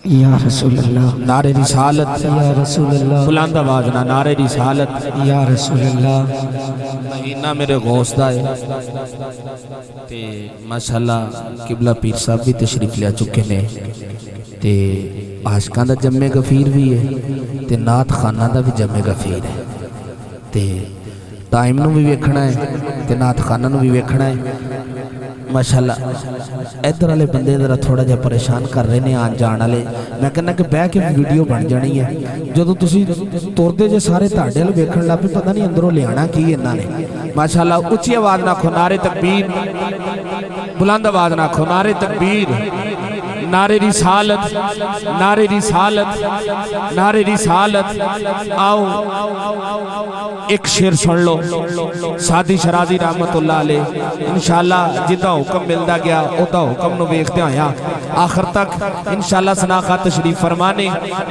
या रसूल अल्लाह, नारे रिसालत या रसूल अल्लाह, बुलंद आवाज ना नारे रिसालत। या रसूल अल्लाह। महीना मेरे गौस दा है ते माशाअल्लाह किबला पीर साहब भी तशरीफ ले चुके ने ते आशकां दा जम्मे गफीर भी है ते नात खाना दा भी जम्मे गफीर है ते टाइम नू भी वेखना है ते नात खाना नू भी वेखना है। माशाअल्लाह इधर वाले बंदे जरा थोड़ा जिहा परेशान कर रहे हैं आन जान वाले। मैं कहना कि बह के वीडियो बन जानी है जो तुसी तुरदे जे सारे तुहाडे वाल वेखण लग पे पता नहीं अंदरों लियाना की इन्हां ने। माशाअल्लाह उच्ची आवाज नाखो नारे तकबीर, बुलंद आवाज नाखो नारे तकबीर, नारे रिसालत, नारे रिसालत, नारे रिसालत। आओ एक शेर सुन लो सादी शराजी रहमतुल्लाह अलैह। इंशाअल्लाह जिदा हुक्म मिलता गया उदा हुक्म नूं वेखदे होया आखिर तक इंशाअल्लाह सनाखा तशरीफ फरमाने।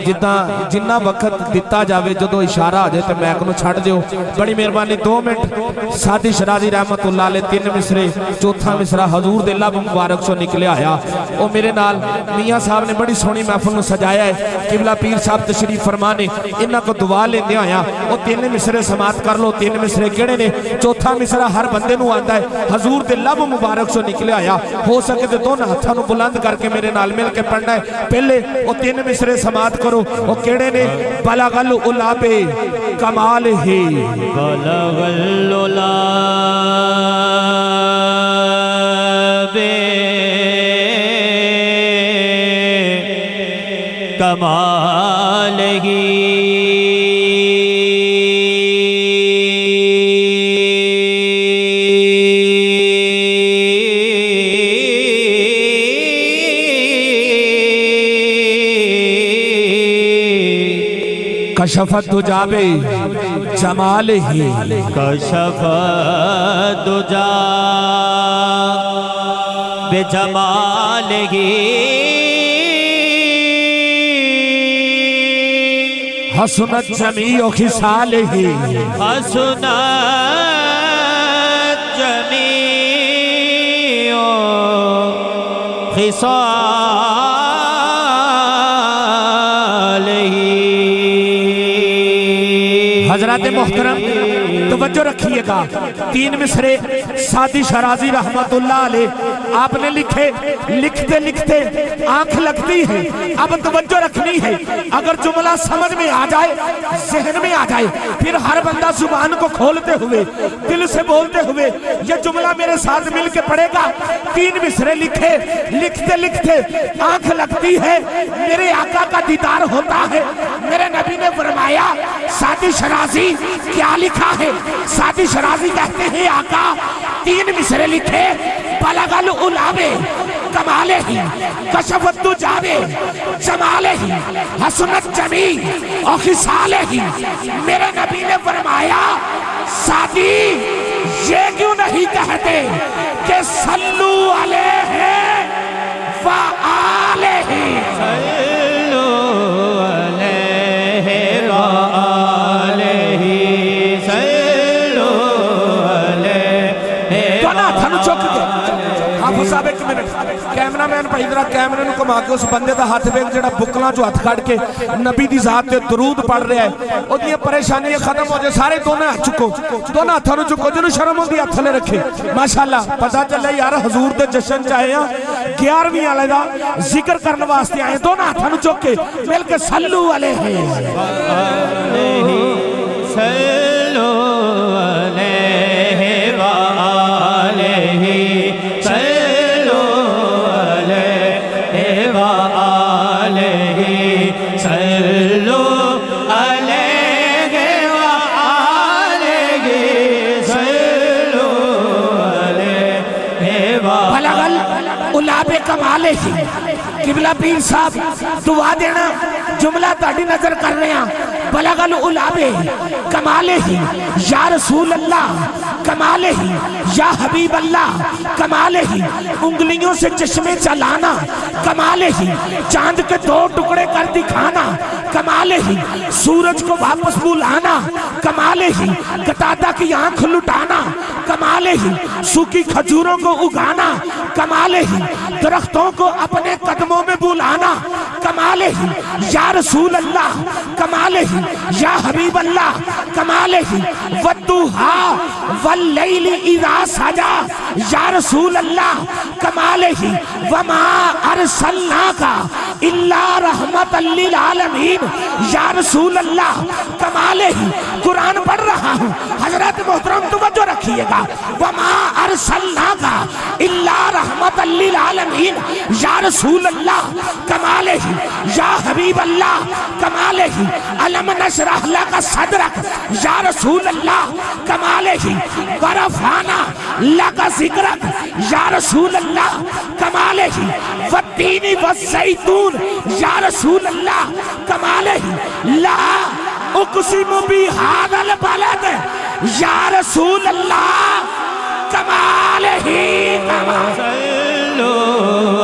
जिदा जिन्ना वक्त दिता जाए जो इशारा हो जाए तो मैक नूं छड्ड दिओ। बड़ी मेहरबानी 2 मिनट। सादी शराजी रहमतुल्लाह अलैह 3 मिसरे, चौथा मिसरा हजूर दे लब मुबारक सो निकले आया। वो मेरे नाल मियाँ साहब ने बड़ी सोहनी महफिल नूं सजाया है। किबला पीर साहब तशरीफ फरमाने इन्हां को दुआ लेंदे आया। वो 3 मिसरे समात कर लो। 3 मिसरे किहड़े ने? चौथा मिसरा हर बंदे नूं आंदा है हजूर दे लब मुबारक सो निकले आया। हो सके तो दोनों हाथों नूं बुलंद करके मेरे नाल मिल के पढ़ना है। पहले वो 3 मिसरे समात करो। वो किहड़े ने? बलगल उलाबे कमाल ही, बलगल उलाबे कमाल ही, कशफत दुजाबे जमाल ही, कशफत दुजाबे जमाल ही, हसनत जमीओ खिसाल ही, हसनत जमीओ खिसाल ही। हजरत मोहतरम तवज्जो रखिएगा। 3 मिसरे सादी शराजी रहमतुल्लाह अलैह आपने लिखे। लिखते लिखते आंख लगती है। अब तवज्जो रखनी है। अगर जुमला समझ में आ जाए, जहन में आ जाए, फिर हर बंदा जुबान को खोलते हुए दिल से बोलते हुए यह जुमला मेरे साथ मिल के पढ़ेगा। 3 मिसरे लिखे। लिखते लिखते आंख लगती है। मेरे आका का दीदार होता है। मेरे नबी ने फरमाया सादी शराजी क्या लिखा है? सादी शराजी कहते हैं आका 3 मिसरे लिखे। बलगल उलाबे कमाले ही, कशफत दुजाबे जमाले ही, हसनत जमी और खिसाले ही। मेरे नबी ने फरमाया सादी ये क्यों नहीं कहते कि सल्लू अलैहि व आलिही, सल्लू अलैहि व आलिही, सल्लू अलैहि। दोनों हाथों चुक के हाफिज साहब 1 मिनट कैमरामैन भाई जरा कैमरे को घुमा के उस बंदे का हाथ वेख जेड़ा बुकलों चो हाथ कढ़ के नबी दी जात ते दरूद पढ़ रहा है। ओदियां परेशानियां खत्म हो जाए। सारे दोनों हाथ चुको, दोनों हाथों नु चुको। जिन्होंने शर्म होंदी हाथ थले रखे। माशाअल्लाह पता चले यार हजूर दे जश्न च आए हैं। 11वीं वाले दा जिक्र करने वास्ते आए। दोनों हाथों नु चुक के मिल के सल्लू अलैहि, सल्लू अलैहि व आलिही, सल्लू अलैहि व आलिही, सल्लू अलैहि व आलिही, सल्लू अलैहि व। बलगल उलाबे कमाले ही। किबला पीर साहब दुआ देना जुमला ताड़ी नजर कर रहे हैं। बलगल उलाबे कमाले ही या रसूल अल्लाह कमाल ही या हबीब अल्लाह, कमाल ही उंगलियों से चश्मे चलाना, कमाल ही चांद के 2 टुकड़े कर दिखाना, कमाल ही सूरज को वापस बुलाना, कमाल ही कतादा की आंख लुटाना, कमाल ही सूखी खजूरों को उगाना, कमाल ही दरख्तों को अपने कदमों में बुलाना, कमाल ही या रसूल अल्लाह, कमाल ही या हबीब अल्लाह, कमाल ही वद्दुहा वल्लैलि इज़ा सजा, या रसूल अल्लाह, कमाल ही वमा अरसलनाका इल्ला रहमतल लिल आलमीन, या रसूल अल्लाह, कमाल ही कुरान पढ़ रहा हूँ हजरत मोहतरम तवज्जो रखिएगा, वमा अरसलनाका इल्ला रहमतल लिल आलमीन, या रसूल अल्लाह, कमाल ही या हबीब अल्लाह, कमाल ही अलम नशरह लका सदरक, या रसूल अल्लाह, कमाल ही वरफाना लका जिक्रक, या रसूल अल्लाह, कमाल ही वत्तीनी वज़ैतून, या रसूल अल्लाह, कमाल ही ला उक़सिमु बिहाज़ल बलद, या रसूल अल्लाह, कमाल ही कमाल। सल्लु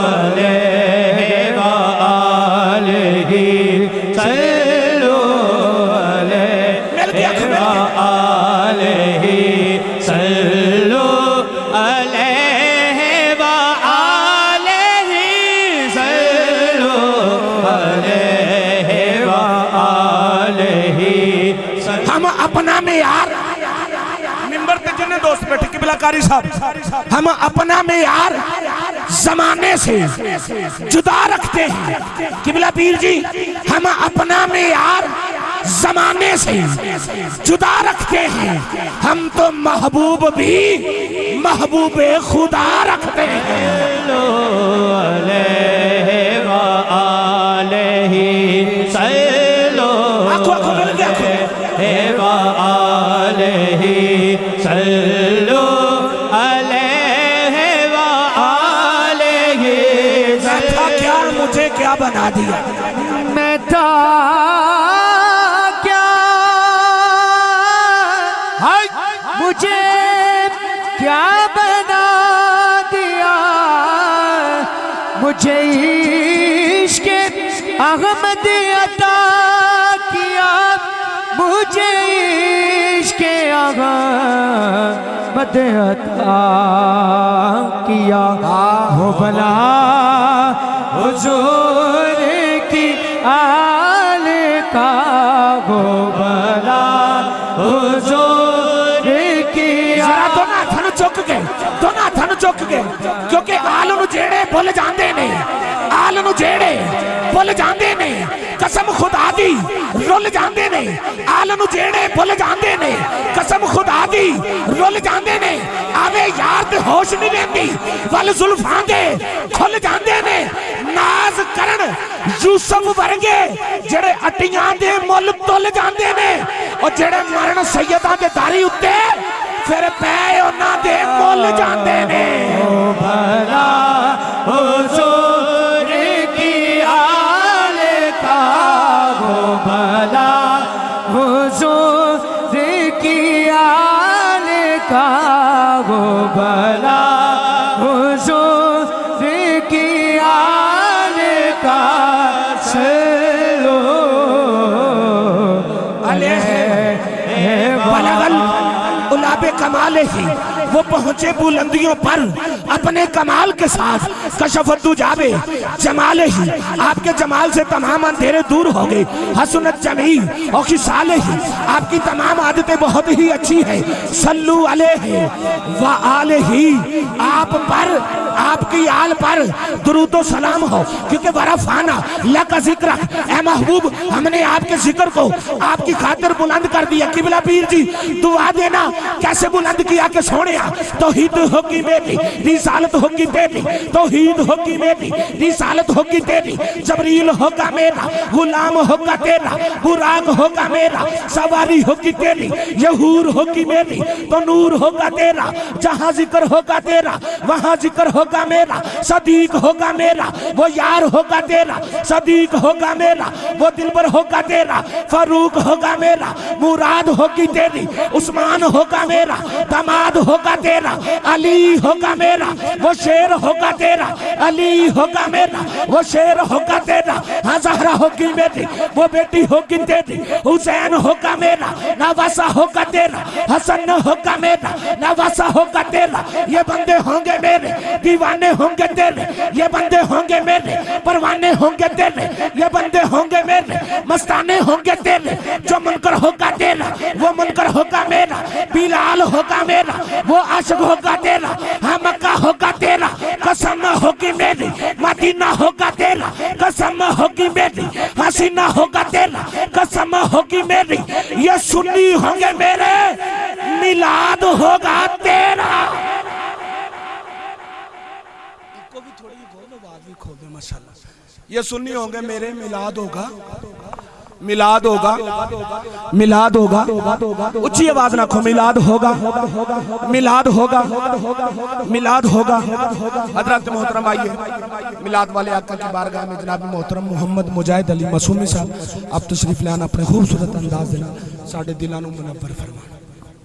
अलैहि व आलिहि, सल्लु अलैहि व आलिहि, सल्लु अलैहि व आलिहि, सल्लु अलैहि व आलिहि। हम अपना मेयार मिंबर पे जिन्ने दोस्त बैठे किबलाकारी साहब, हम अपना मेयार जमाने से जुदा रखते हैं। किबला पीर जी, हम अपना मेयार जमाने से जुदा रखते हैं। हम तो महबूब भी महबूबे खुदा रखते हैं। सल्लु अलैहि व आलिहि, सल्लु अलैहि व आलिहि, सल्लु अलैहि व आलिहि। मैं था क्या, मुझे क्या बना दिया, मैं था क्या, मुझे क्या बना दिया, मुझे इश्क़ अहमद अता किया, मुझे इश्क़ अहमद अता किया। हो भला हुजूर की आल का, हो भला हुजूर की जरा दोना थन चुक गए, दोना थन चुक गए, क्योंकि आल नूं जेड़े भुल जांदे ने, आल नूं जेड़े भुल जांदे ने, कसम खुदा दी रुल जांदे ने, आल नूं जेड़े भुल जांदे ने, कसम खुदा दी रुल जांदे ने। आवे यार ते होश नहीं रहिंदी, वल जुल्फां दे खुल जांदे ने। नाज करन यूसुफ वर्गे जेड़े अटियां दे मुल तुल जांदे ने, और जेड़े मरण सैयदां दे दारी उत्ते फिर पै उन्हां दे मुल जांदे ने। भला हुजूर की आल का, हो भला हुजूर की आल का, हो भला हुजूर की आल का। सल्लु अलैहि बलगल उलाबे कमाल ही, वो पहुंचे बुलंदियों पर अपने कमाल के साथ। कशफतु जाबे जमाल ही, आपके जमाल से तमाम अंधेरे दूर हो गए। हसनत जमील और खिसाल ही, आपकी तमाम आदतें बहुत ही अच्छी हैं। सल्लु अलैहि व आलिहि, आप पर आपकी आल पर दुरूदो सलाम हो, क्योंकि वरफाना लका जिक्र, ए महबूब हमने आपके जिक्र को आपकी खातिर बुलंद कर दिया। किबला पीर जी दुआ देना कैसे बुलंद किया कि सोनिया तौहीद होगी मेरी, रिसालत होगी तेरी, तौहीद होगी मेरी, रिसालत होगी तेरी। जबरील होगा मेरा, गुलाम होगा तेरा, बुराक होगा मेरा, सवारी होगी तेरी, यहूर होगी मेरी, तो नूर होगा तेरा। जहाँ जिक्र होगा तेरा वहाँ जिक्र होगा होगा मेरा, सदीक होगा मेरा, वो यार होगा तेरा, सदीक होगा मेरा, वो दिलबर होगा तेरा, फारूक होगा मेरा, मुराद होगी तेरी, उस्मान होगा मेरा, दामाद होगा तेरा, अली होगा मेरा, वो शेर होगा तेरा, अली होगा मेरा, वो शेर होगा तेरा, हाँ ज़हरा होगी मेरी, वो बेटी होगी तेरी, हुसैन होगा मेरा, नवासा होगा तेरा, हसन होगा मेरा, नवासा होगा तेरा, ये बंदे होंगे मेरे, दीवाने होंगे तेरे, ये बंदे होंगे मेरे, परवाने होंगे तेरे, ये बंदे होंगे मेरे, मस्ताने होंगे तेरे, जो मुनकर होगा तेरा वो मुनकर होगा मेरा, बिलाल होगा मेरा, वो आशिक होगा तेरा, हाँ मक्का होगा तेरा, कसम होगी मेरी, मदीना होगा तेरा, कसम होगी मेरी, हसीना होगा तेरा, कसम होगी मेरी, ये सुन्नी होंगे मेरे, मिलाद होगा तेरा। इनको भी थोड़ी बात भी खोल दे माशाल्लाह। ये सुन्नी होंगे मेरे, मिलाद होगा, मिलाद होगा, मिलाद होगा, ऊंची आवाज ना खो, मिलाद होगा, मिलाद होगा, मिलाद होगा। हजरत मोहतरम आइए, मिलाद वाले आका की बारगाह में जनाब मोहतरम मोहम्मद मुजाहिद अली मसूमी साहब आप तशरीफ लाना, अपने खूबसूरत अंदाज देना, साढ़े दिलां नूं मुनव्वर फरमाना।